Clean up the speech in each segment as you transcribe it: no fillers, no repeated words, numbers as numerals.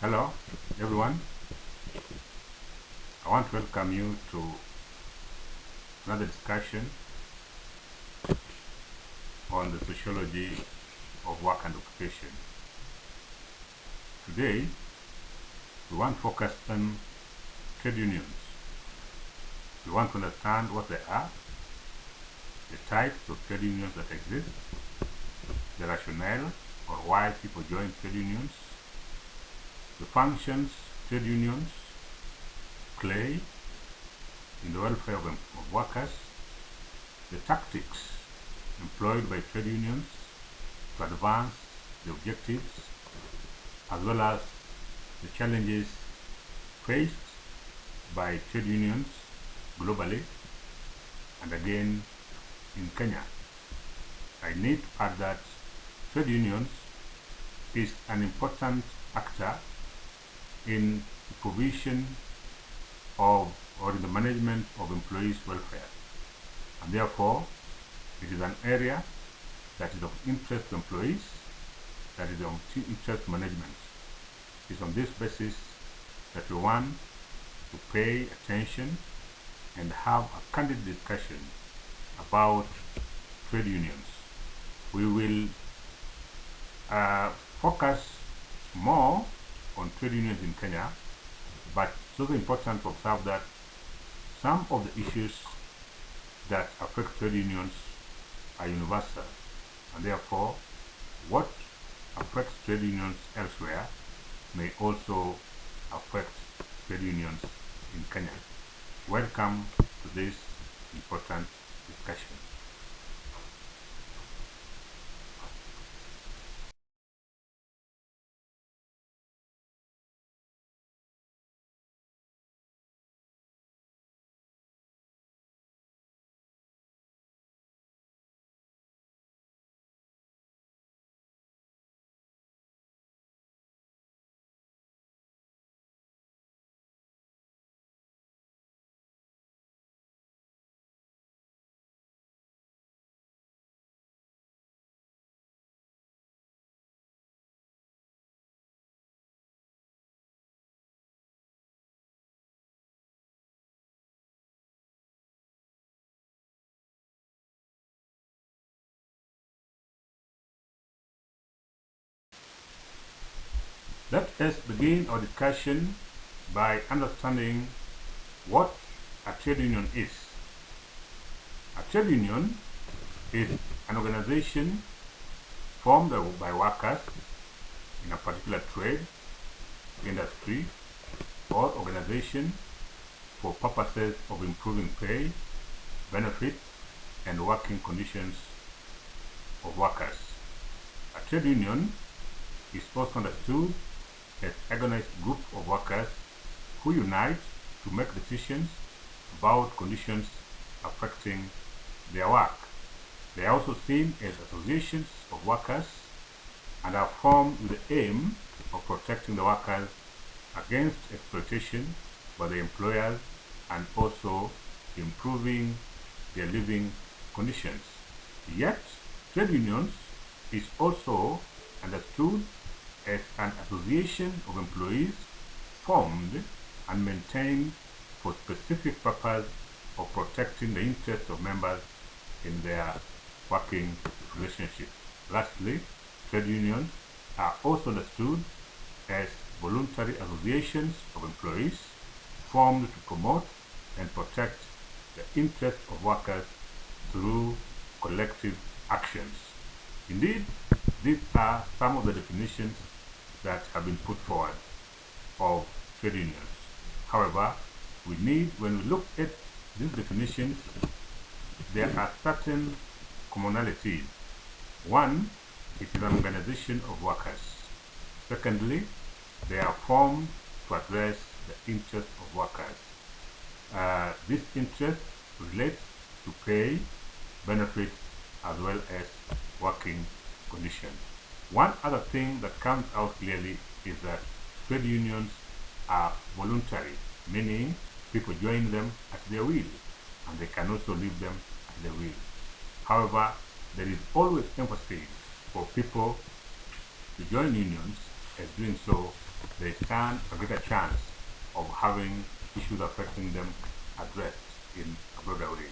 Hello, everyone. I want to welcome you to another discussion on the sociology of work and occupation. Today, we want to focus on trade unions. We want to understand what they are, the types of trade unions that exist, the rationale or why people join trade unions, the functions trade unions play in the welfare of workers, the tactics employed by trade unions to advance the objectives, as well as the challenges faced by trade unions globally and again in Kenya. I need to add that trade unions is an important actor in the provision of or in the management of employees' welfare, and therefore it is an area that is of interest to employees, that is of interest to management. It is on this basis that we want to pay attention and have a candid discussion about trade unions. We will focus more on trade unions in Kenya, but it's also important to observe that some of the issues that affect trade unions are universal, and therefore what affects trade unions elsewhere may also affect trade unions in Kenya. Welcome to this important discussion. Let us begin our discussion by understanding what a trade union is. A trade union is an organization formed by workers in a particular trade, industry, or organization for purposes of improving pay, benefits, and working conditions of workers. A trade union is also understood as an organized group of workers who unite to make decisions about conditions affecting their work. They are also seen as associations of workers and are formed with the aim of protecting the workers against exploitation by the employers and also improving their living conditions. Yet, trade unions is also understood as an association of employees formed and maintained for specific purpose of protecting the interests of members in their working relationship. Lastly, trade unions are also understood as voluntary associations of employees formed to promote and protect the interests of workers through collective actions. Indeed, these are some of the definitions that have been put forward of trade unions. However, when we look at these definitions, there are certain commonalities. One, it is an organization of workers. Secondly, they are formed to address the interests of workers. This interest relates to pay, benefits, as well as working conditions. One other thing that comes out clearly is that trade unions are voluntary, meaning people join them at their will, and they can also leave them at their will. However, there is always emphasis for people to join unions as doing so they stand a greater chance of having issues affecting them addressed in a broader way.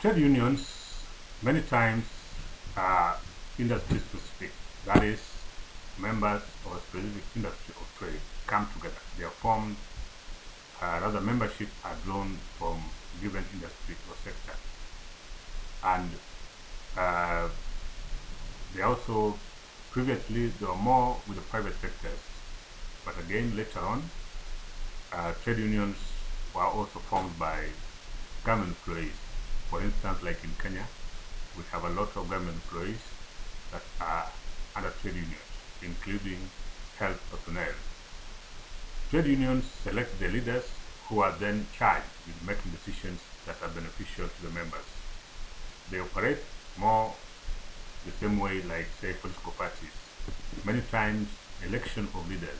Trade unions many times are industry specific. That is, members of a specific industry or trade come together. They are formed, rather membership are drawn from given industry or sector. And they also, previously, they were more with the private sectors. But again, later on, trade unions were also formed by government employees. For instance, like in Kenya, we have a lot of government employees that are under trade unions, including health personnel. Trade unions select the leaders who are then charged with making decisions that are beneficial to the members. They operate more the same way like, say, political parties. Many times, election of leaders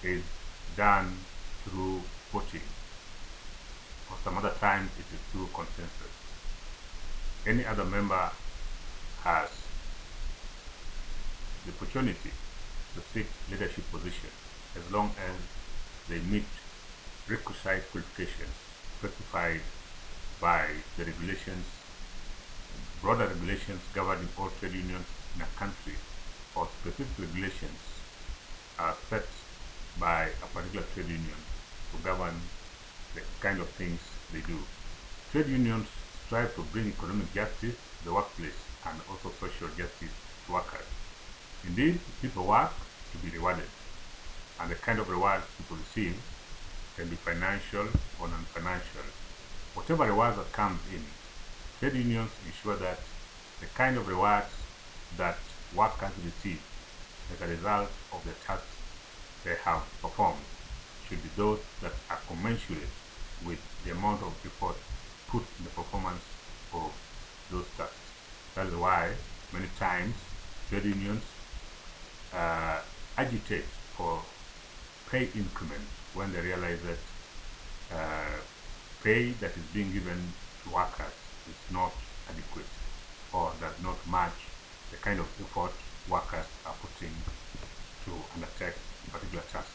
is done through voting, or some other times it is through consensus. Any other member has the opportunity to seek leadership position as long as they meet requisite qualifications specified by the regulations, broader regulations governing all trade unions in a country, or specific regulations are set by a particular trade union to govern the kind of things they do. Trade unions strive to bring economic justice to the workplace and also social justice to workers. Indeed, people work to be rewarded, and the kind of rewards people receive can be financial or non-financial. Whatever rewards that comes in, trade unions ensure that the kind of rewards that workers receive as a result of the tasks they have performed should be those that are commensurate with the amount of effort put in the performance of those tasks. That is why many times trade unions agitate for pay increment when they realize that pay that is being given to workers is not adequate or does not match the kind of effort workers are putting to undertake particular tasks.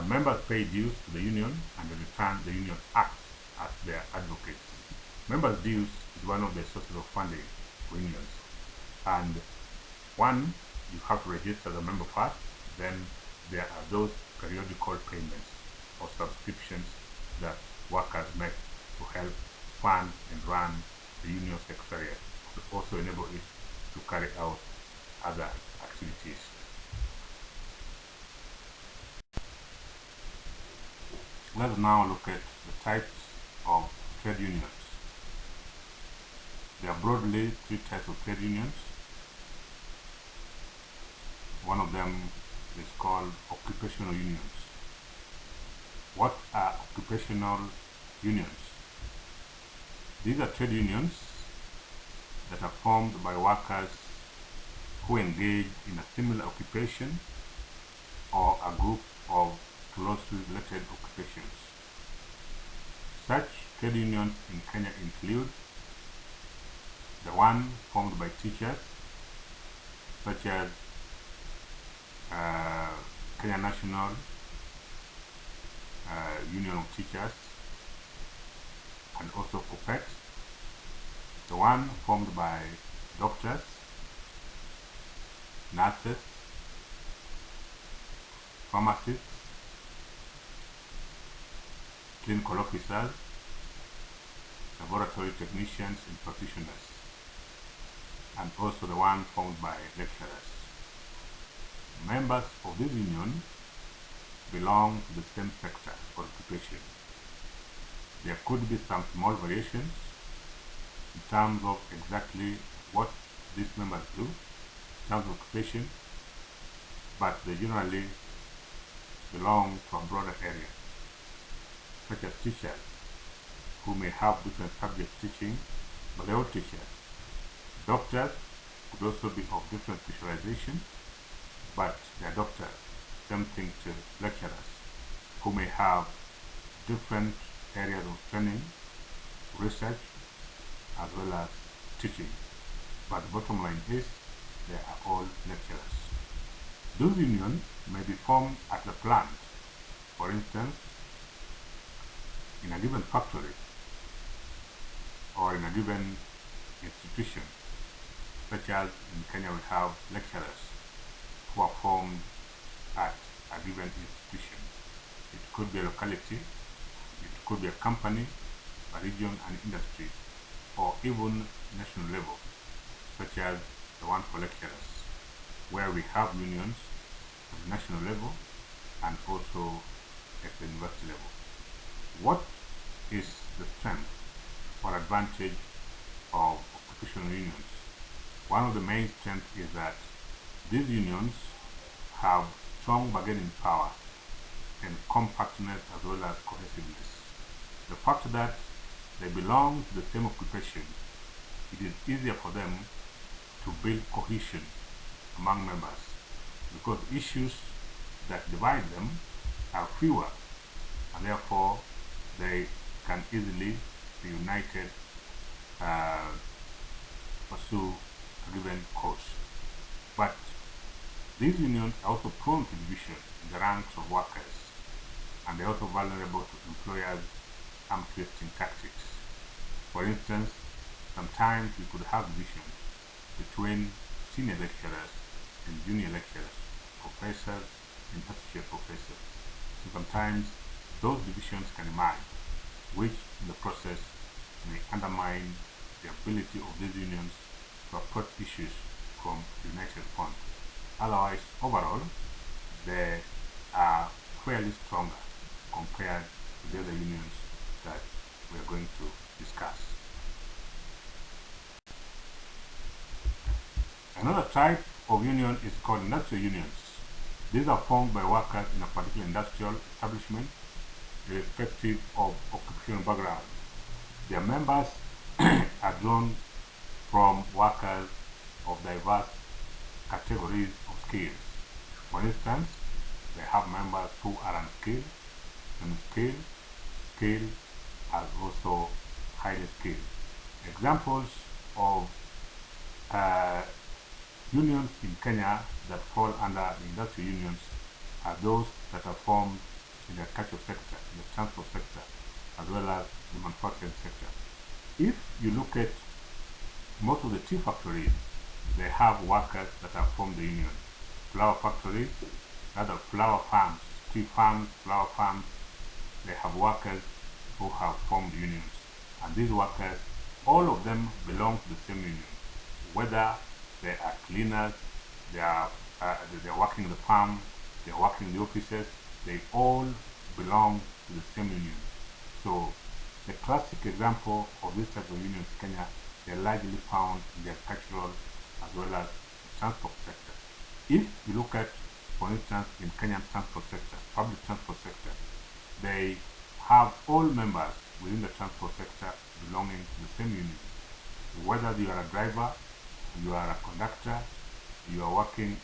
Members pay dues to the union, and in return the union acts as their advocates. Members' dues is one of the sources of funding for unions, and one, you have to register as a member first, then there are those periodical payments or subscriptions that workers make to help fund and run the union secretariat, to also enable it to carry out other activities. Let's now look at the types of trade unions. There are broadly three types of trade unions. One of them is called occupational unions. What are occupational unions? These are trade unions that are formed by workers who engage in a similar occupation or a group of closely related occupations. Such trade unions in Kenya include the one formed by teachers, such as Kenya National Union of Teachers, and also COPET, the one formed by doctors, nurses, pharmacists, clinical officers, laboratory technicians and practitioners, and also the one formed by lecturers. Members of this union belong to the same sector or occupation. There could be some small variations in terms of exactly what these members do in terms of occupation, but they generally belong to a broader area, such as teachers who may have different subjects teaching, but they're all teachers. Doctors could also be of different specialization, but they're doctors. Same thing to lecturers, who may have different areas of training, research, as well as teaching. But the bottom line is, they are all lecturers. Those unions may be formed at the plant. For instance, in a given factory or in a given institution, such as in Kenya we have lecturers who are formed at a given institution. It could be a locality, it could be a company, a region, an industry, or even national level, such as the one for lecturers, where we have unions at the national level and also at the university level. What is the strength or advantage of occupational unions? One of the main strengths is that these unions have strong bargaining power and compactness as well as cohesiveness. The fact that they belong to the same occupation, it is easier for them to build cohesion among members because issues that divide them are fewer, and therefore they can easily be united, pursue a given cause. But these unions are also prone to division in the ranks of workers, and they're also vulnerable to employers' arm-twisting tactics. For instance, sometimes we could have divisions between senior lecturers and junior lecturers, professors and associate professors. So sometimes those divisions can emerge, which in the process may undermine the ability of these unions to approach issues from a united front. Otherwise, overall, they are fairly stronger compared to the other unions that we are going to discuss. Another type of union is called industrial unions. These are formed by workers in a particular industrial establishment, irrespective of occupational background. Their members are drawn from workers of diverse categories of skills. For instance, they have members who are unskilled, semi-skilled, skilled, and also highly skilled. Examples of unions in Kenya that fall under the industrial unions are those that are formed in the agricultural sector, in the transport sector, as well as the manufacturing sector. If you look at most of the tea factories, they have workers that are from the union. Flower factories, other flower farms, tea farms, flower farms, they have workers who have formed unions. And these workers, all of them belong to the same union. Whether they are cleaners, they're working in the farm, they're working in the offices, they all belong to the same union. So the classic example of this type of unions in Kenya, they're largely found in the agricultural as well as the transport sector. If you look at, for instance, in Kenyan transport sector, public transport sector, they have all members within the transport sector belonging to the same union. Whether you are a driver, you are a conductor, you are working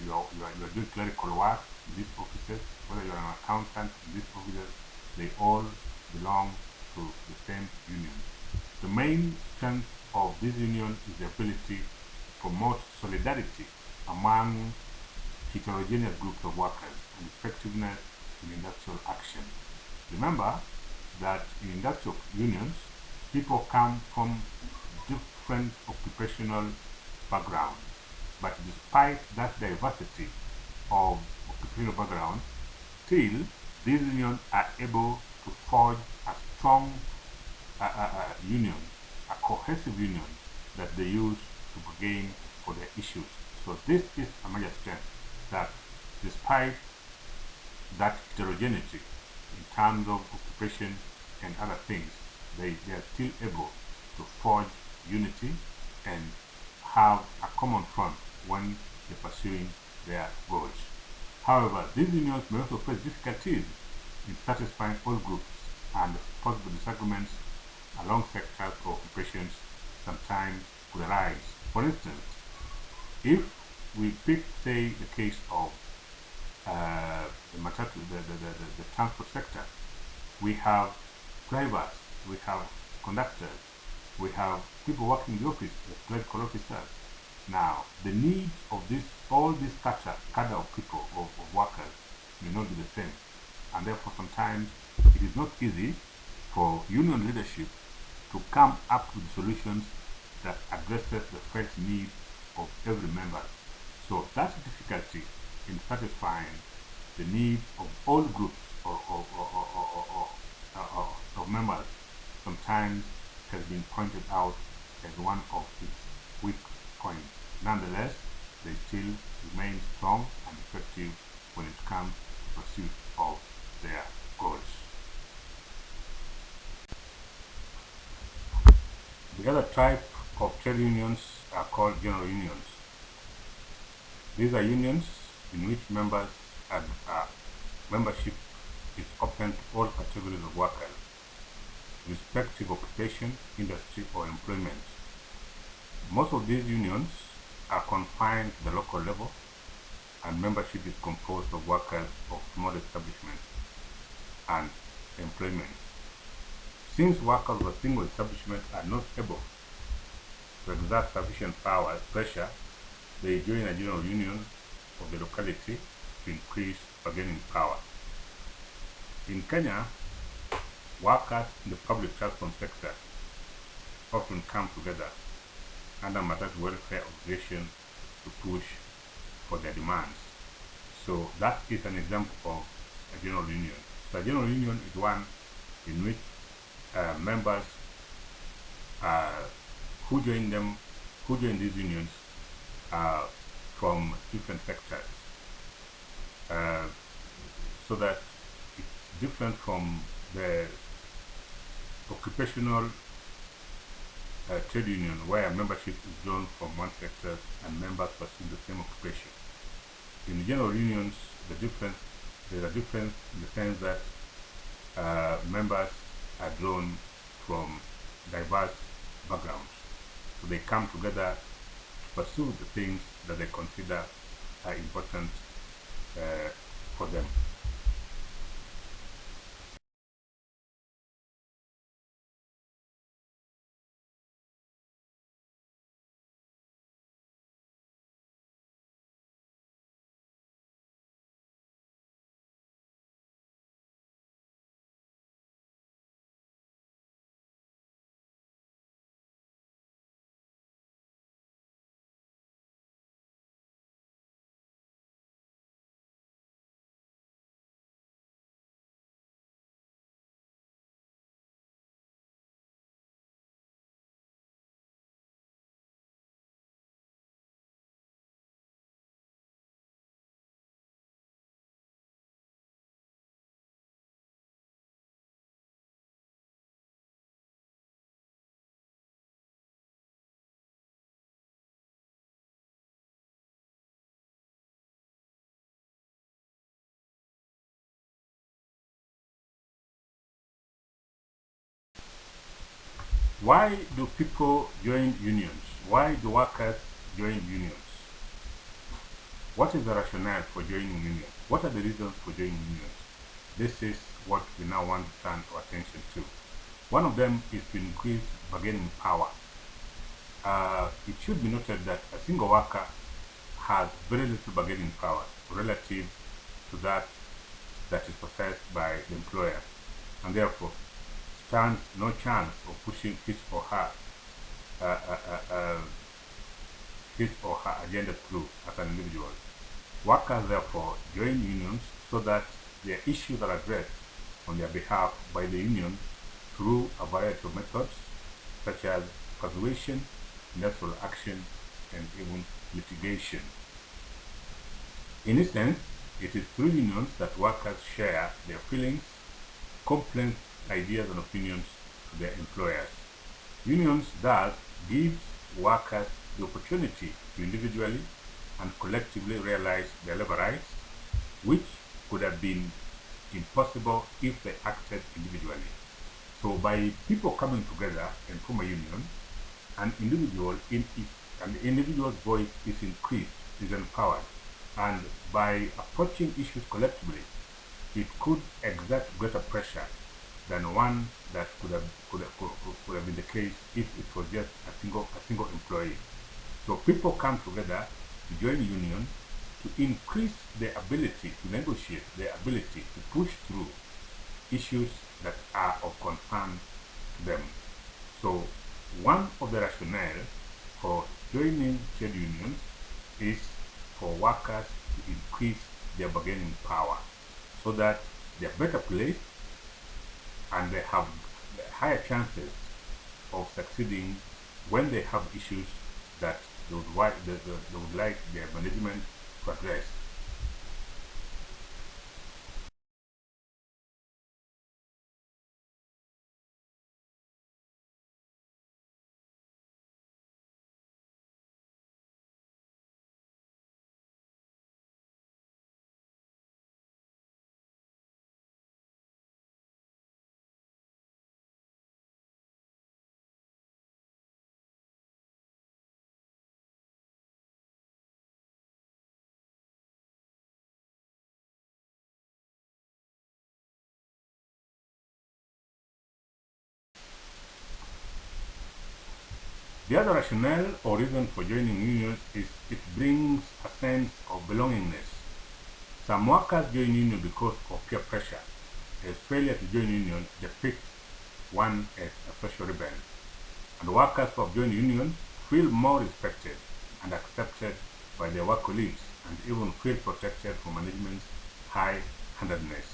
you are doing clerical work in these offices, whether you are an accountant in these offices, they all belong to the same union. The main strength of this union is the ability to promote solidarity among heterogeneous groups of workers and effectiveness in industrial action. Remember that in industrial unions, people come from different occupational backgrounds, but despite that diversity of occupational background, still these unions are able to forge a strong union, a cohesive union that they use to gain for their issues. So this is a major strength, that despite that heterogeneity in terms of occupation and other things, they are still able to forge unity and have a common front when they're pursuing their goals. However, these unions may also face difficulties in satisfying all groups, and possible disagreements along sectors or occupations sometimes could arise. For instance, if we pick, say, the case of the transport sector, we have drivers, we have conductors, we have people working in the office, clerical officers. Now, the needs of all these cadre of people, of workers, may not be the same, and therefore sometimes it is not easy for union leadership to come up with solutions that addresses the first needs of every member. So that's a difficulty in satisfying the needs of all groups of members sometimes has been pointed out as one of its weak points. Nonetheless, they still remain strong and effective when it comes to pursuit of their goals. The other type of trade unions are called general unions. These are unions in which membership is open to all categories of workers, respective of occupation, industry, or employment. Most of these unions are confined to the local level, and membership is composed of workers of small establishments and employment. Since workers of a single establishment are not able to exert sufficient pressure, they join a general union of the locality to increase bargaining power. In Kenya, workers in the public transport sector often come together under Matatu Welfare Organization to push for their demands. So that is an example of a general union. So a general union is one in which members who join these unions from different sectors, so that it's different from the occupational trade union, where membership is drawn from one sector and members pursue the same occupation. In the general unions, there's a difference in the sense that members are drawn from diverse backgrounds. So they come together to pursue the things that they consider are important for them. Why do people join unions? Why do workers join unions? What is the rationale for joining unions? What are the reasons for joining unions? This is what we now want to turn our attention to. One of them is to increase bargaining power. It should be noted that a single worker has very little bargaining power relative to that is possessed by the employer, and therefore stands no chance of pushing his or her agenda through as an individual. Workers therefore join unions so that their issues are addressed on their behalf by the union through a variety of methods such as persuasion, industrial action, and even litigation. In essence, it is through unions that workers share their feelings, complaints, ideas, and opinions to their employers. Unions thus give workers the opportunity to individually and collectively realize their labor rights, which could have been impossible if they acted individually. So by people coming together and form a union, an individual's voice is increased, is empowered, and by approaching issues collectively, it could exert greater pressure than one that could have been the case if it was just a single employee. So people come together to join a union to increase their ability to negotiate, their ability to push through issues that are of concern to them. So one of the rationale for joining trade unions is for workers to increase their bargaining power so that they're better placed and they have higher chances of succeeding when they have issues that they would like their management to address. The other rationale or reason for joining unions is it brings a sense of belongingness. Some workers join union because of peer pressure, as failure to join union depicts one as a social rebel. And workers who have joined unions feel more respected and accepted by their work colleagues and even feel protected from management's high-handedness.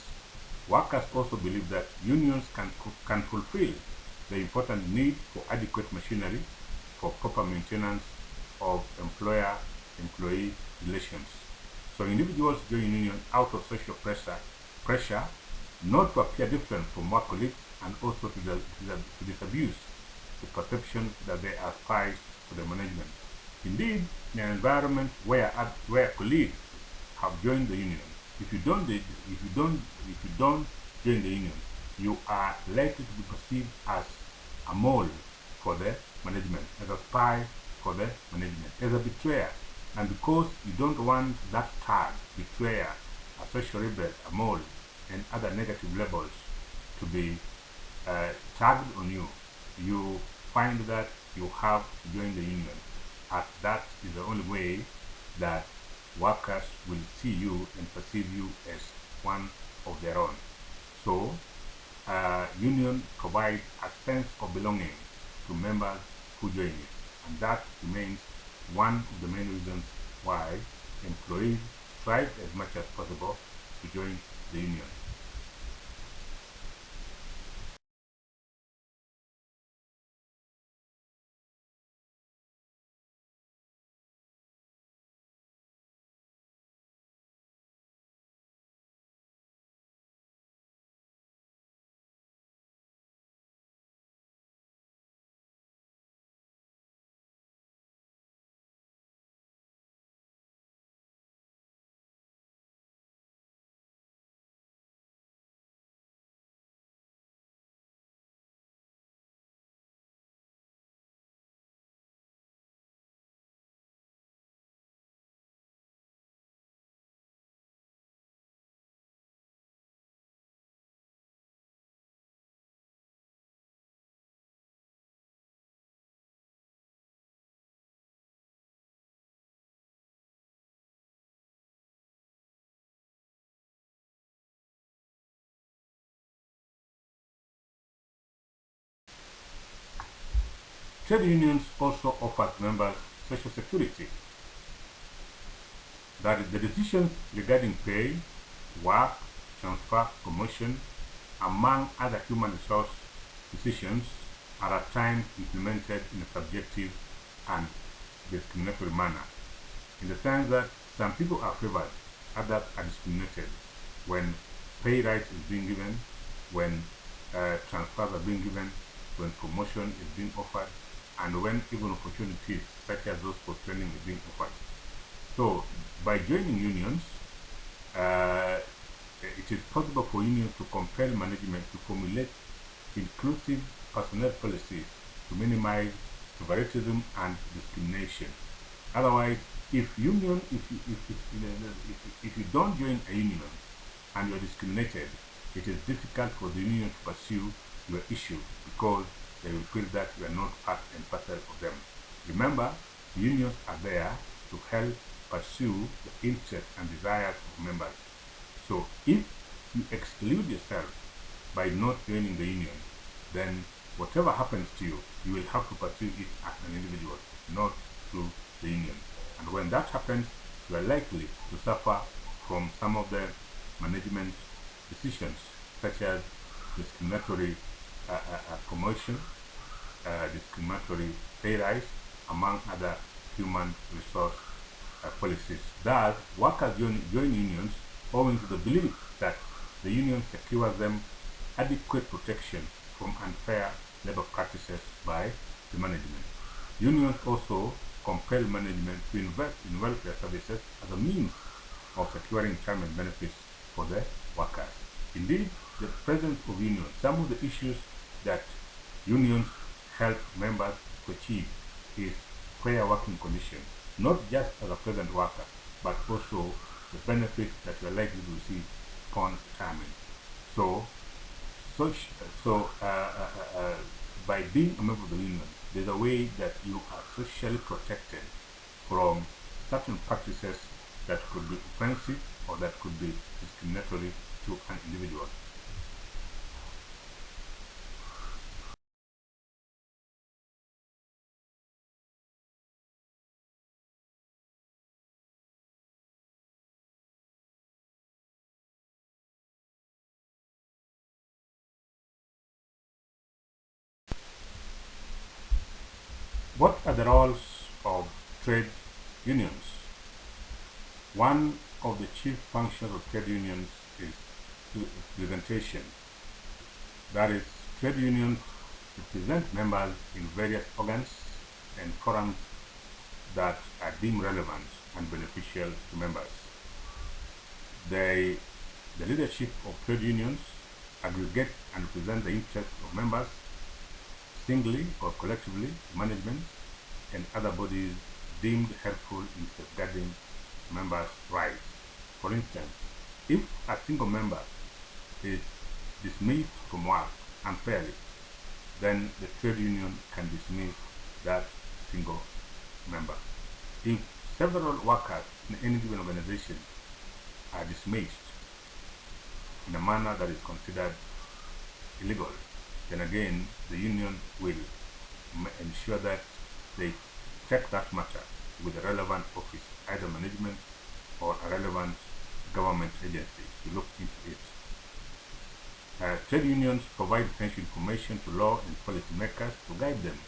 Workers also believe that unions can fulfill the important need for adequate machinery for proper maintenance of employer-employee relations. So individuals join union out of social pressure not to appear different from work colleagues and also to disabuse the perception that they are spies for the management. Indeed, in an environment where colleagues have joined the union, if you don't join the union, you are likely to be perceived as a mole for the management, as a spy for the management, as a betrayer. And because you don't want that tag, betrayer, a social rebel, a mole, and other negative labels to be tagged on you, you find that you have to join the union, as that is the only way that workers will see you and perceive you as one of their own. So, union provides a sense of belonging to members who join it, and that remains one of the main reasons why employees strive as much as possible to join the union. Trade unions also offer members social security, that the decisions regarding pay, work, transfer, promotion, among other human resource decisions are at times implemented in a subjective and discriminatory manner, in the sense that some people are favored, others are discriminated when pay rise is being given, when transfers are being given, when promotion is being offered, and when even opportunities such as those for training is being offered. So, by joining unions, it is possible for unions to compel management to formulate inclusive personnel policies to minimize favoritism and discrimination. Otherwise, if you don't join a union and you're discriminated, it is difficult for the union to pursue your issue because they will feel that you are not part and parcel of them. Remember, unions are there to help pursue the interests and desires of members. So if you exclude yourself by not joining the union, then whatever happens to you, you will have to pursue it as an individual, not through the union. And when that happens, you are likely to suffer from some of the management decisions, such as discriminatory promotion, discriminatory pay rise, among other human resource policies. Thus, workers join unions owing to the belief that the union secures them adequate protection from unfair labor practices by the management. Unions also compel management to invest in welfare services as a means of securing retirement benefits for the workers. Indeed, the presence of unions, some of the issues that unions help members to achieve is fair working conditions, not just as a present worker, but also the benefits that you are likely to receive upon retirement. By being a member of the union, there's a way that you are socially protected from certain practices that could be offensive or that could be discriminatory to an individual. What are the roles of trade unions? One of the chief functions of trade unions is representation. That is, trade unions represent members in various organs and forums that are deemed relevant and beneficial to members. The leadership of trade unions aggregate and represent the interests of members singly or collectively, management, and other bodies deemed helpful in safeguarding members' rights. For instance, if a single member is dismissed from work unfairly, then the trade union can dismiss that single member. If several workers in any given organization are dismissed in a manner that is considered illegal, then again the union will ensure that they check that matter with a relevant office, either management or a relevant government agency, to look into it. Trade unions provide essential information to law and policy makers to guide them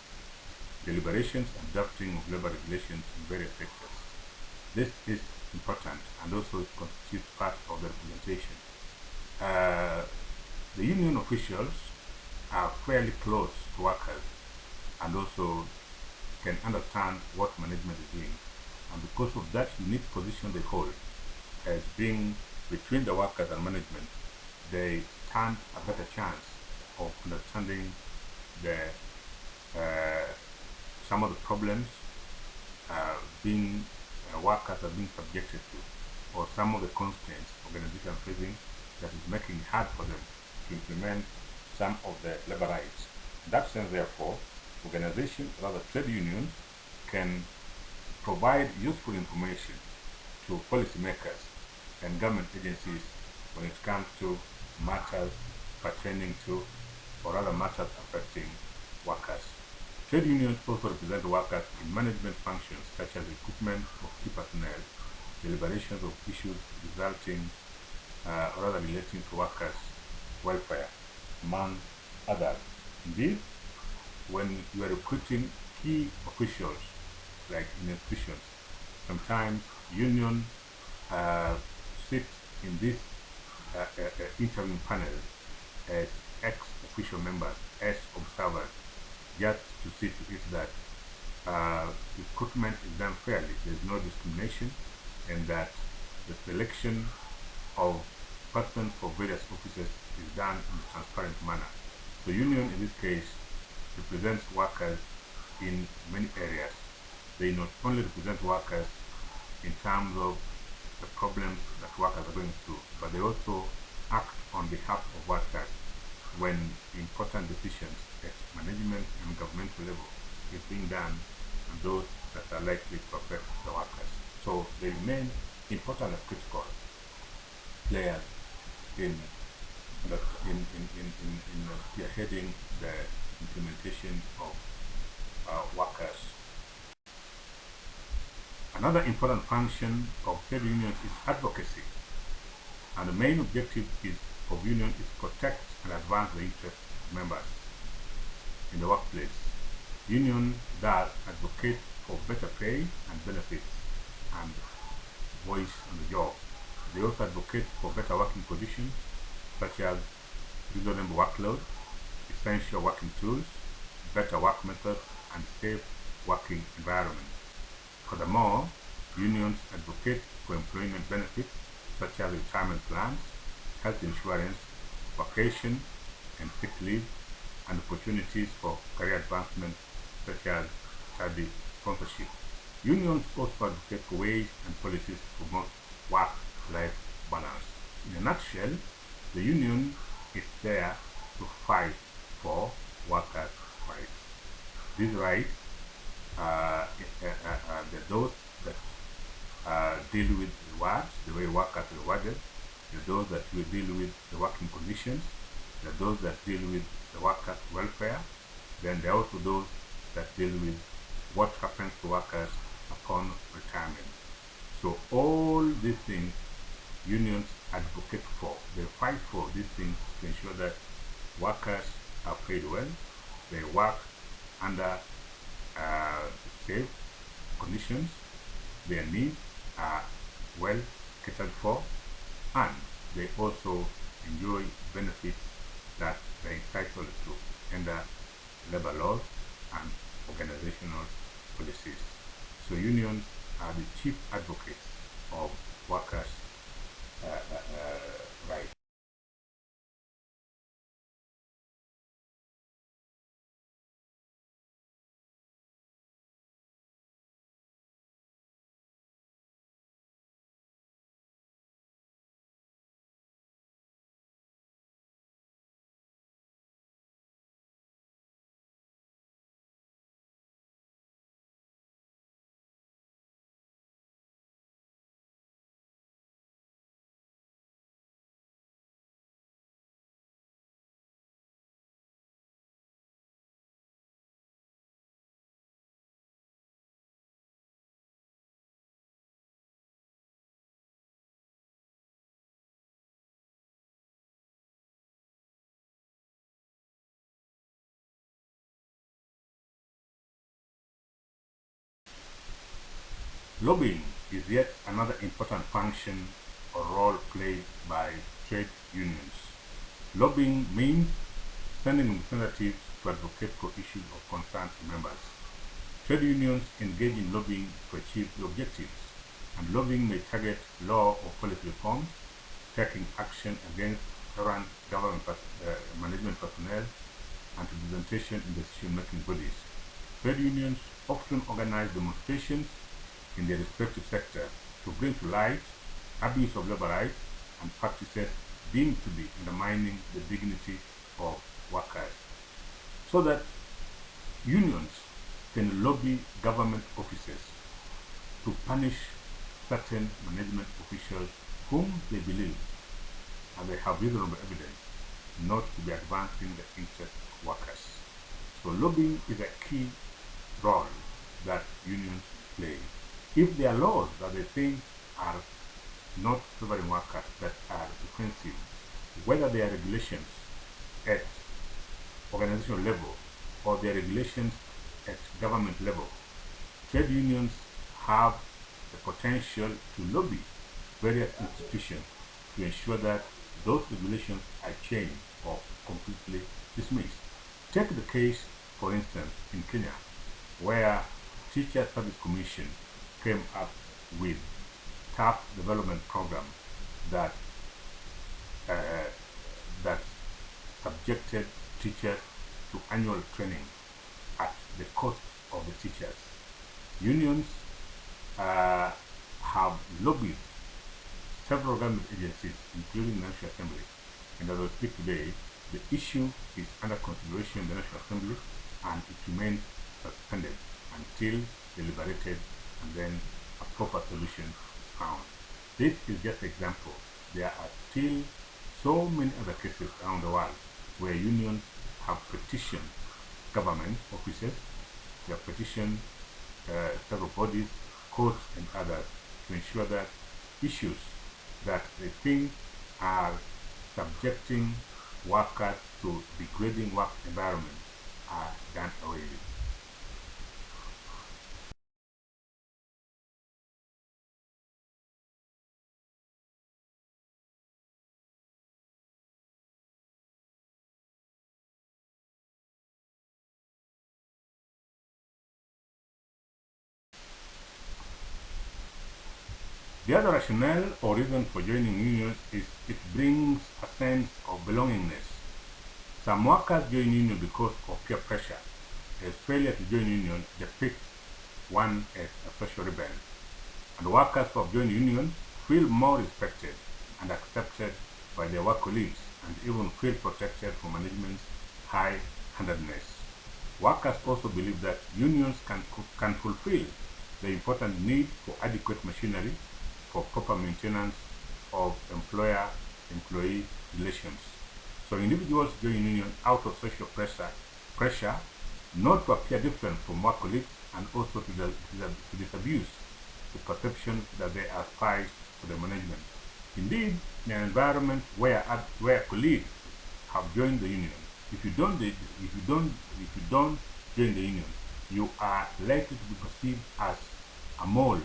deliberations and drafting of labor regulations in various sectors. This is important and also it constitutes part of the representation. The union officials are fairly close to workers and also can understand what management is doing. And because of that unique position they hold as being between the workers and management, they stand a better chance of understanding some of the problems workers are being subjected to, or some of the constraints organizations are facing that is making it hard for them to implement some of the labor rights. In that sense, therefore, organizations, rather trade unions, can provide useful information to policymakers and government agencies when it comes to matters pertaining to or other matters affecting workers. Trade unions also represent workers in management functions such as recruitment of key personnel, deliberations of issues resulting or rather relating to workers' welfare, among others. Indeed, when you are recruiting key officials, like in institutions, sometimes unions sit in this interviewing panel as ex-official members, as observers, just to see to it that recruitment is done fairly, there is no discrimination, and that the selection of persons for various offices is done in a transparent manner. So union in this case represents workers in many areas. They not only represent workers in terms of the problems that workers are going through, but they also act on behalf of workers when important decisions at management and governmental level is being done and those that are likely to affect the workers. So they remain important and critical players in spearheading the implementation of workers. Another important function of trade unions is advocacy, and the main objective of union is to protect and advance the interests of members in the workplace. Union thus advocate for better pay and benefits and voice on the job. They also advocate for better working conditions such as reasonable workload, essential working tools, better work methods, and safe working environment. Furthermore, unions advocate for employment benefits such as retirement plans, health insurance, vacation and sick leave, and opportunities for career advancement such as study sponsorship. Unions also advocate for ways and policies to promote work-life balance. In a nutshell, the union is there to fight for workers' rights. These rights are those that deal with rewards, the way workers are rewarded, those that will deal with the working conditions, those that deal with the workers' welfare, then there are also those that deal with what happens to workers upon retirement. So all these things unions advocate for. They fight for these things to ensure that workers are paid well, they work under safe conditions, their needs are well catered for, and they also enjoy benefits that they are entitled to under labor laws and organizational policies. So unions are the chief advocates of workers' rights. Lobbying is yet another important function or role played by trade unions. Lobbying means sending representatives to advocate for issues of concern to members. Trade unions engage in lobbying to achieve the objectives, and lobbying may target law or policy reforms, taking action against current government management personnel, and representation in decision-making bodies. Trade unions often organize demonstrations in their respective sectors to bring to light abuse of labor rights and practices deemed to be undermining the dignity of workers, so that unions can lobby government officers to punish certain management officials whom they believe, and they have reasonable evidence, not to be advancing the interests of workers. So lobbying is a key role that unions play. If there are laws that they think are not favoring workers, that are offensive, whether they are regulations at organizational level or they are regulations at government level, trade unions have the potential to lobby various institutions to ensure that those regulations are changed or completely dismissed. Take the case, for instance, in Kenya, where Teacher Service Commission came up with staff development program that that subjected teachers to annual training at the cost of the teachers. Unions have lobbied several government agencies, including the National Assembly, and as I speak today, the issue is under consideration in the National Assembly and it remains suspended until deliberated and then a proper solution is found. This is just an example. There are still so many other cases around the world where unions have petitioned government offices, they have petitioned several bodies, courts and others to ensure that issues that they think are subjecting workers to degrading work environment are done away with. The other rationale or reason for joining unions is it brings a sense of belongingness. Some workers join union because of peer pressure, as failure to join union depicts one as a social rebel. And workers who have joined unions feel more respected and accepted by their work colleagues and even feel protected from management's high-handedness. Workers also believe that unions can fulfill the important need for adequate machinery for proper maintenance of employer-employee relations. So individuals join union out of social pressure not to appear different from work colleagues and also to disabuse the perception that they are spies for the management. Indeed, in an environment where colleagues have joined the union, if you don't join the union, you are likely to be perceived as a mole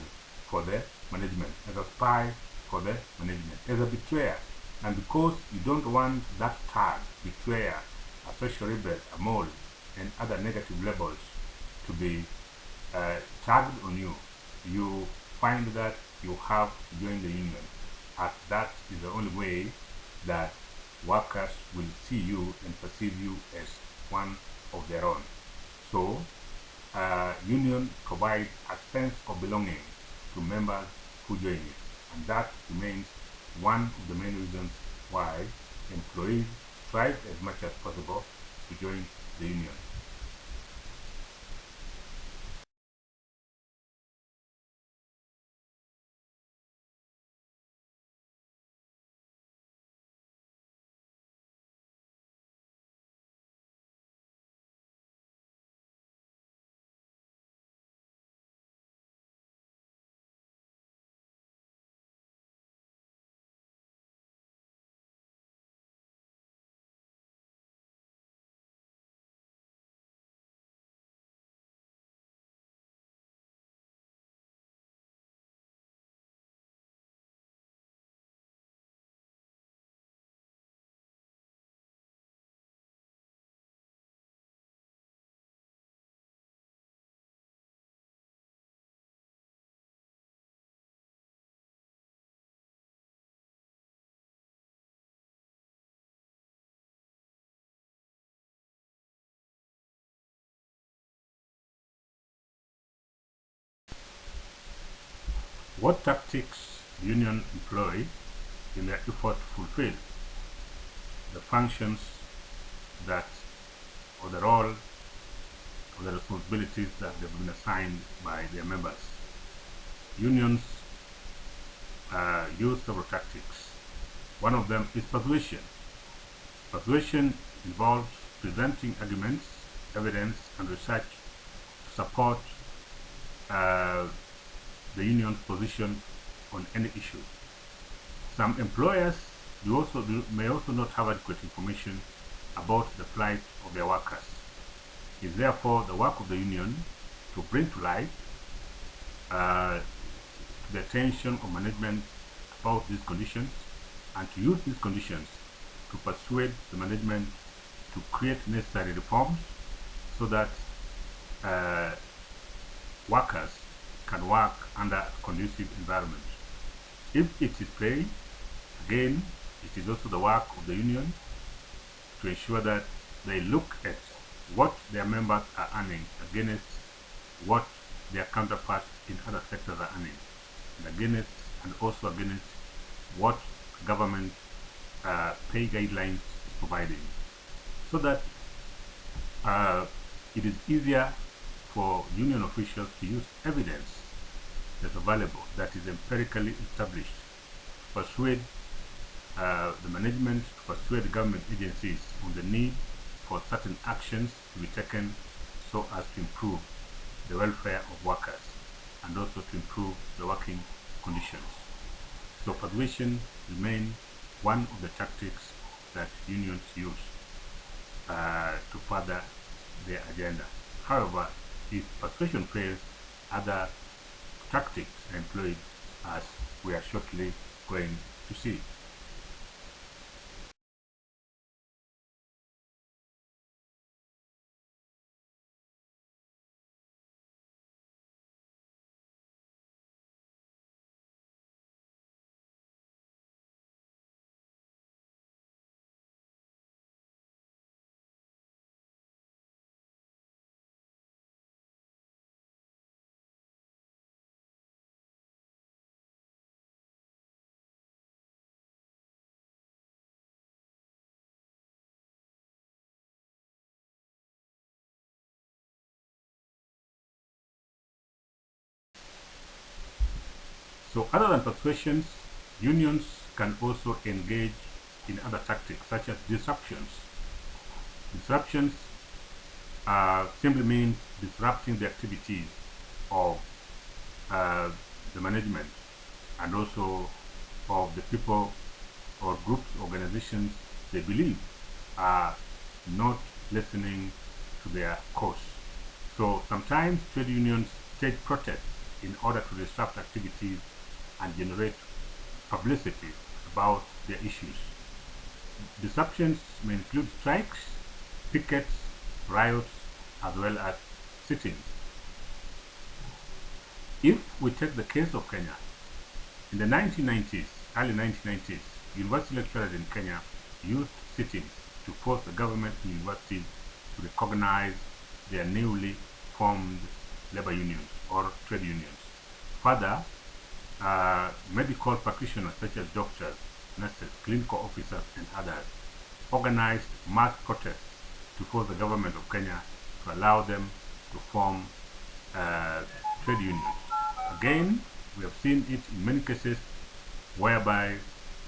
for the management, as a spy for the management, as a betrayer. And because you don't want that tag, betrayer, a social rebel, a mole, and other negative labels to be tagged on you, you find that you have to join the union, as that is the only way that workers will see you and perceive you as one of their own. So, union provides a sense of belonging to members who join it, and that remains one of the main reasons why employees strive as much as possible to join the union. What tactics union employ in their effort to fulfill the functions that, or the role, or the responsibilities that they've been assigned by their members? Unions use several tactics. One of them is persuasion. Persuasion involves presenting arguments, evidence, and research to support the union's position on any issue. Some employers may also not have adequate information about the plight of their workers. It is therefore the work of the union to bring to light the attention of management about these conditions and to use these conditions to persuade the management to create necessary reforms so that workers can work under a conducive environment. If it is paid, again, it is also the work of the union to ensure that they look at what their members are earning against what their counterparts in other sectors are earning, and also against what government pay guidelines is providing, so that it is easier for union officials to use evidence that's available, that is empirically established, to persuade the management, to persuade government agencies on the need for certain actions to be taken so as to improve the welfare of workers and also to improve the working conditions. So persuasion remains one of the tactics that unions use to further their agenda. However, if persuasion fails, other tactics are employed, as we are shortly going to see. So other than persuasions, unions can also engage in other tactics such as disruptions. Disruptions simply means disrupting the activities of the management and also of the people or groups, organizations they believe are not listening to their cause. So sometimes trade unions stage protests in order to disrupt activities and generate publicity about their issues. Disruptions may include strikes, pickets, riots, as well as sit-ins. If we take the case of Kenya, in the 1990s, early 1990s, university lecturers in Kenya used sit-ins to force the government and universities to recognize their newly formed labor unions or trade unions. Further, medical practitioners such as doctors, nurses, clinical officers, and others organized mass protests to force the government of Kenya to allow them to form trade unions. Again, we have seen it in many cases whereby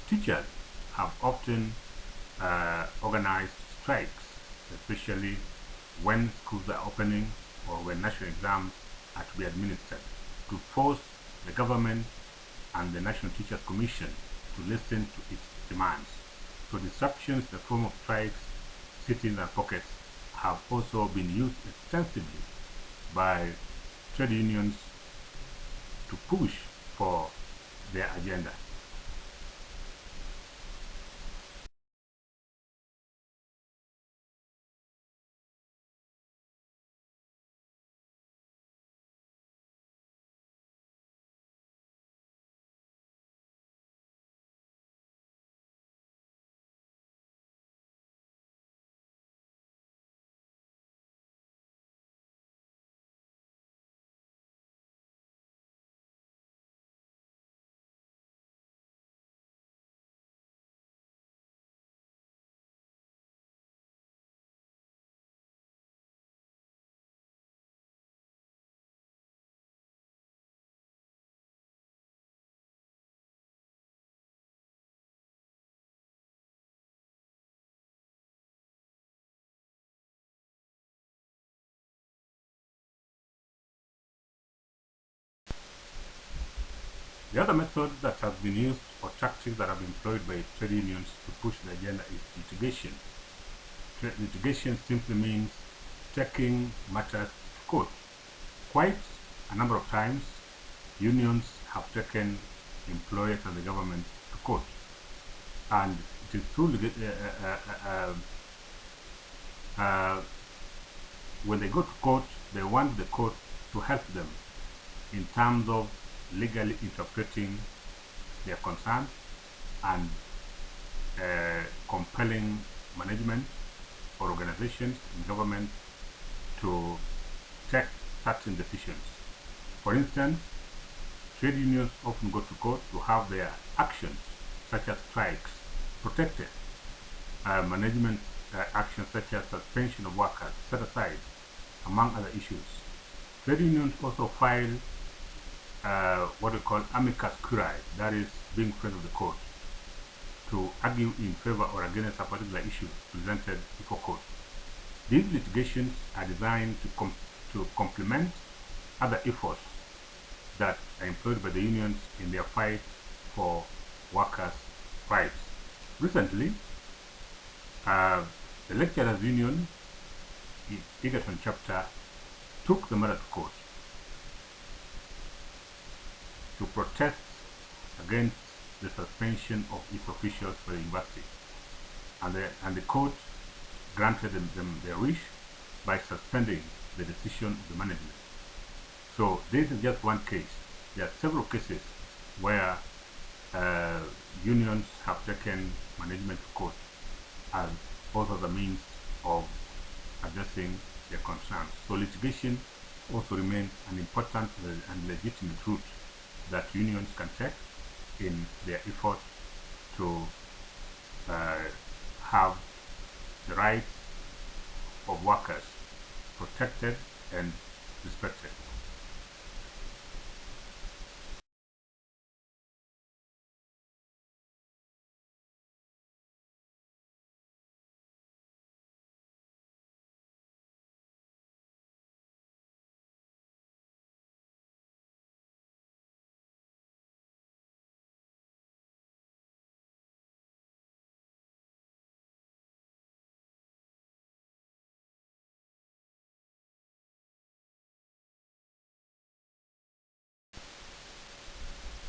teachers have often organized strikes, especially when schools are opening or when national exams are to be administered, to force the government and the National Teachers Commission to listen to its demands. So disruptions, the form of strikes, sit-ins and pockets have also been used extensively by trade unions to push for their agenda. The other method that has been used, or tactics that have been employed by trade unions to push the agenda, is litigation. Litigation simply means taking matters to court. Quite a number of times, unions have taken employers and the government to court. And it is through when they go to court, they want the court to help them in terms of legally interpreting their concerns and compelling management or organizations in government to check certain decisions. For instance, trade unions often go to court to have their actions, such as strikes, protected. Management actions such as suspension of workers set aside, among other issues. Trade unions also file what we call amicus curiae, that is, being friends of the court, to argue in favor or against a particular issue presented before court. These litigations are designed to complement other efforts that are employed by the unions in their fight for workers' rights. Recently, the lecturers' union, Egerton chapter, took the matter to court to protest against the suspension of its officials for the university, and the court granted them their wish by suspending the decision of the management. So this is just one case. There are several cases where unions have taken management to court as also the means of addressing their concerns. So litigation also remains an important and legitimate route that unions can take in their effort to have the rights of workers protected and respected.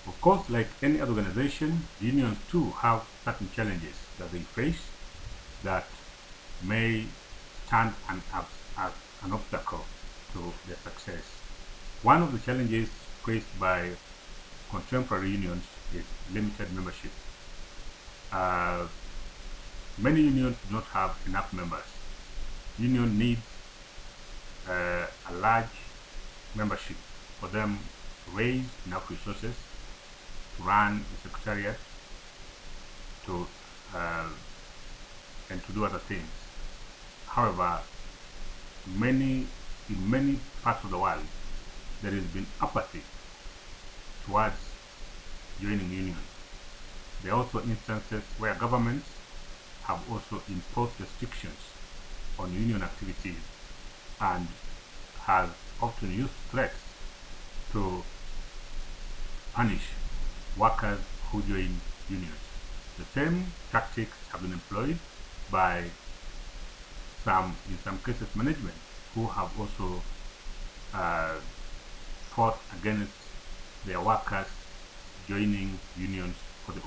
Of course, like any other organization, unions too have certain challenges that they face that may stand as an obstacle to their success. One of the challenges faced by contemporary unions is limited membership. Many unions do not have enough members. Union needs a large membership for them to raise enough resources to run the secretariat, to and to do other things. However, in many parts of the world, there has been apathy towards joining unions. There are also instances where governments have also imposed restrictions on union activities and has often used threats to punish workers who join unions. The same tactics have been employed by in some cases, management, who have also fought against their workers joining unions for the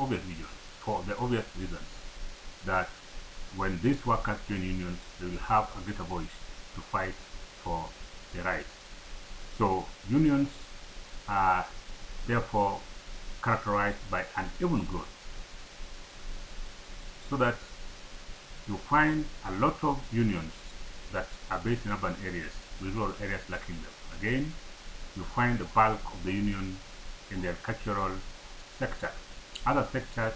obvious reasons that when these workers join unions, they will have a greater voice to fight for their rights. So unions are therefore characterized by uneven growth, so that you find a lot of unions that are based in urban areas, with rural areas lacking them. Again, you find the bulk of the union in the agricultural sector. Other sectors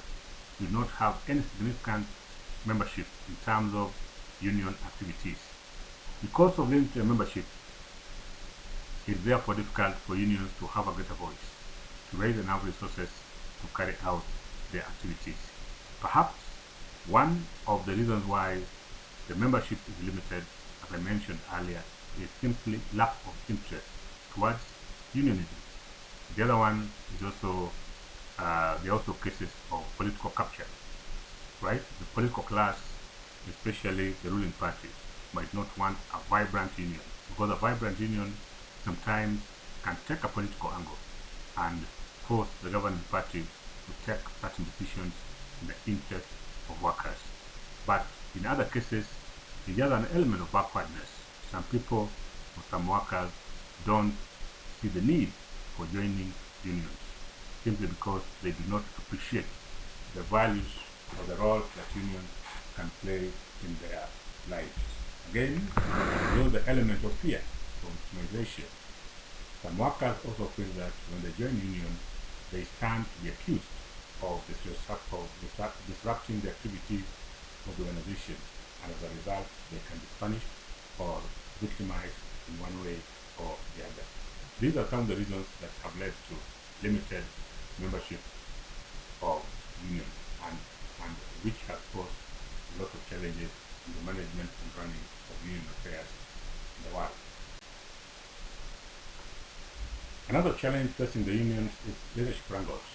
do not have any significant membership in terms of union activities. Because of limited membership, it is therefore difficult for unions to have a greater voice, to raise enough resources to carry out their activities. Perhaps one of the reasons why the membership is limited, as I mentioned earlier, is simply lack of interest towards unionism. The other one is also there are also cases of political capture, right? The political class, especially the ruling party, might not want a vibrant union, because a vibrant union sometimes can take a political angle and force the governing party to take certain decisions in the interest of workers. But in other cases, it's just an element of backwardness. Some people or some workers don't see the need for joining unions simply because they do not appreciate the values or the role that unions can play in their lives. Again, there is the element of fear of victimization. Some workers also feel that when they join union, they stand to be accused of disrupting the activities of the organization, and as a result, they can be punished or victimized in one way or the other. These are some of the reasons that have led to limited membership of union, and which has posed a lot of challenges in the management and running of union affairs in the world. Another challenge facing the unions is leadership wrangles.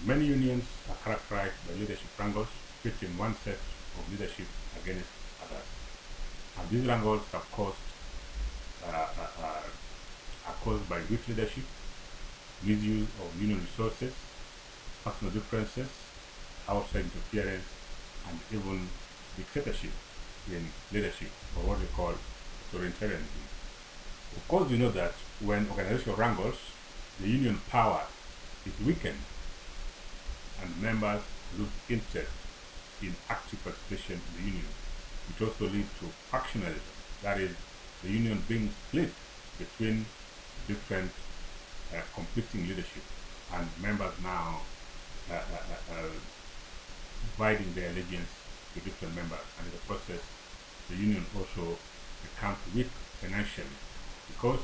Many unions are characterized by leadership wrangles, pitting one set of leadership against others. And these wrangles are caused by weak leadership, misuse of union resources, personal differences, outside interference, and even dictatorship in leadership, or what we call authoritarianism. Of course, we know that when organizational wrangles, the union power is weakened and members lose interest in active participation in the union, which also leads to factionalism, that is, the union being split between different competing leadership, and members now dividing their allegiance to different members, and in the process the union also becomes weak financially, because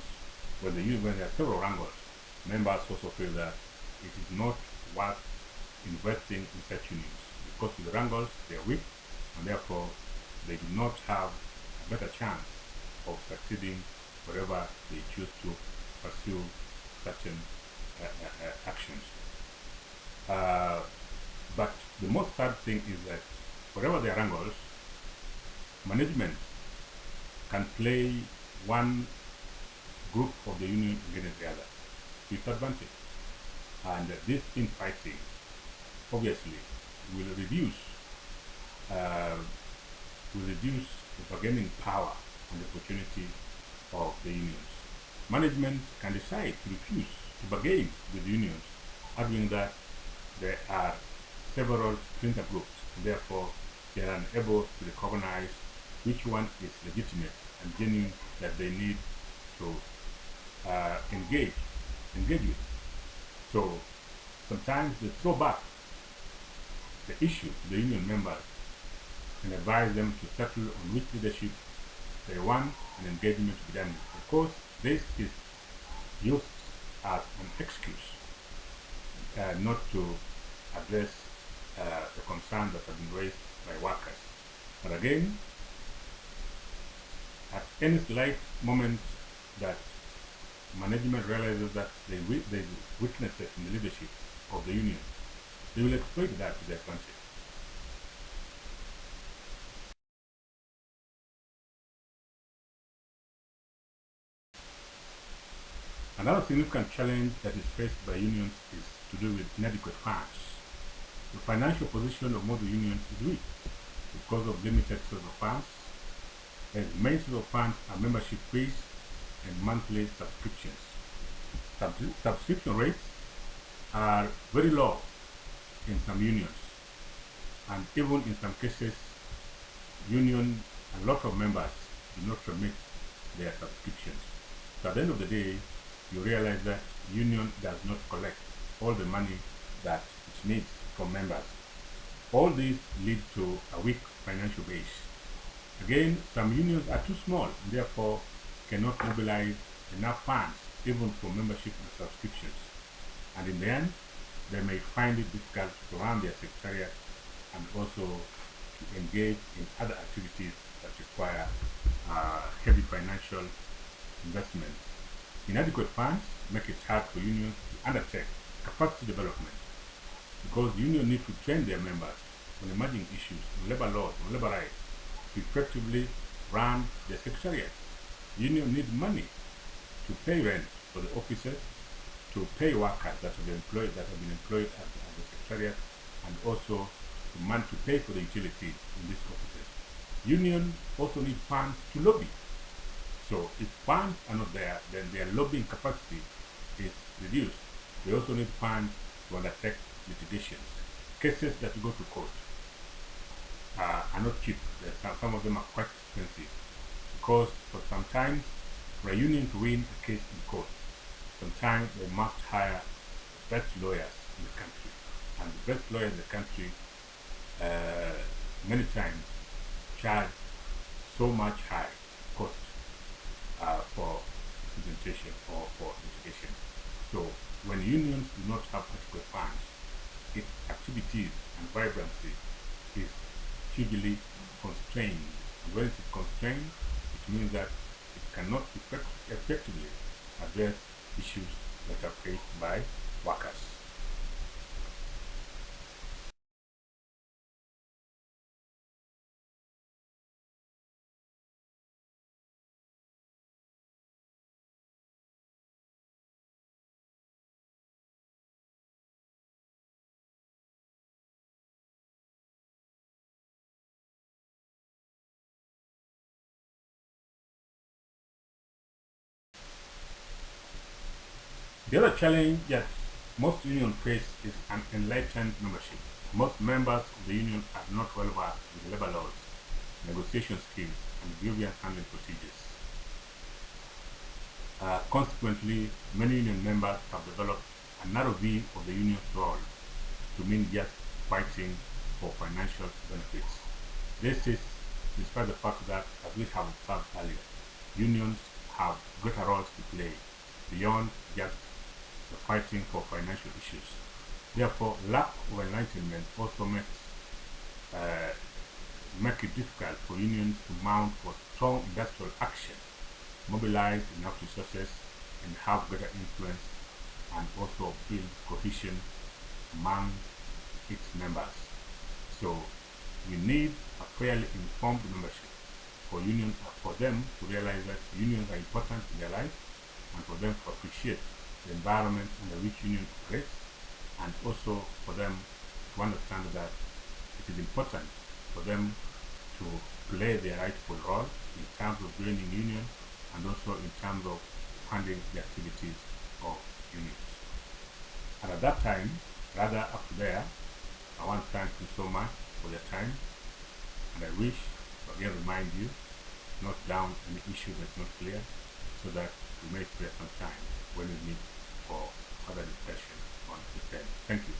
when there are several wrangles, members also feel that it is not worth investing in such unions, because with the wrangles they are weak, and therefore they do not have a better chance of succeeding wherever they choose to pursue certain actions. But the most sad thing is that wherever there are wrangles, management can play one group of the union against the other to its advantage. And this infighting obviously will reduce the bargaining power and the opportunity of the unions. Management can decide to refuse to bargain with the unions, arguing that there are several splinter groups, and therefore they are unable to recognize which one is legitimate and genuine that they need to engage with. So sometimes they throw back the issue to the union members and advise them to settle on which leadership they want an engagement to be done with. Of course, this is used as an excuse not to address the concerns that have been raised by workers. But again, at any slight moment that management realizes that there are weaknesses in the leadership of the union, they will exploit that to their advantage. Another significant challenge that is faced by unions is to do with inadequate funds. The financial position of most unions is weak because of limited source of funds, and main source of funds are membership fees and monthly subscriptions. Subscription rates are very low in some unions, and even in some cases, a lot of members do not submit their subscriptions. So at the end of the day, you realize that union does not collect all the money that it needs from members. All these lead to a weak financial base. Again, some unions are too small and therefore cannot mobilize enough funds even for membership and subscriptions. And in the end, they may find it difficult to run their secretariat and also to engage in other activities that require heavy financial investment. Inadequate funds make it hard for unions to undertake capacity development, because the union needs to train their members on emerging issues, on labor laws, on labor rights, to effectively run their secretariat. The union needs money to pay rent for the offices, to pay workers that have been employed at the secretariat, and also to pay for the utilities in these offices. Union also need funds to lobby. So if funds are not there, then their lobbying capacity is reduced. They also need funds to undertake litigations. Cases that go to court are not cheap. Some of them are quite expensive. because for sometimes for a union to win a case in court, sometimes they must hire the best lawyers in the country, and the best lawyers in the country many times charge so much high cost for presentation or for litigation. So when unions do not have adequate funds, its activities and vibrancy is hugely constrained. And when it is constrained, it means that it cannot effectively address issues that are faced by workers. The other challenge that most unions face is an enlightened membership. Most members of the union are not well versed with labor laws, negotiation skills, and grievance handling procedures. Consequently, many union members have developed a narrow view of the union's role to mean just fighting for financial benefits. This is despite the fact that, as we have observed earlier, unions have greater roles to play beyond just the fighting for financial issues. Therefore, lack of enlightenment also make it difficult for unions to mount for strong industrial action, mobilize enough resources, and have greater influence, and also build cohesion among its members. So we need a fairly informed membership for unions, for them to realize that unions are important in their life, and for them to appreciate the environment under which union operates, and also for them to understand that it is important for them to play their rightful role in terms of joining union and also in terms of funding the activities of unions. And at that time, rather up to there, I want to thank you so much for your time, and I wish to again remind you, note down any issue that's not clear, so that we may spare some time when we meet for further discussion on this end. Thank you.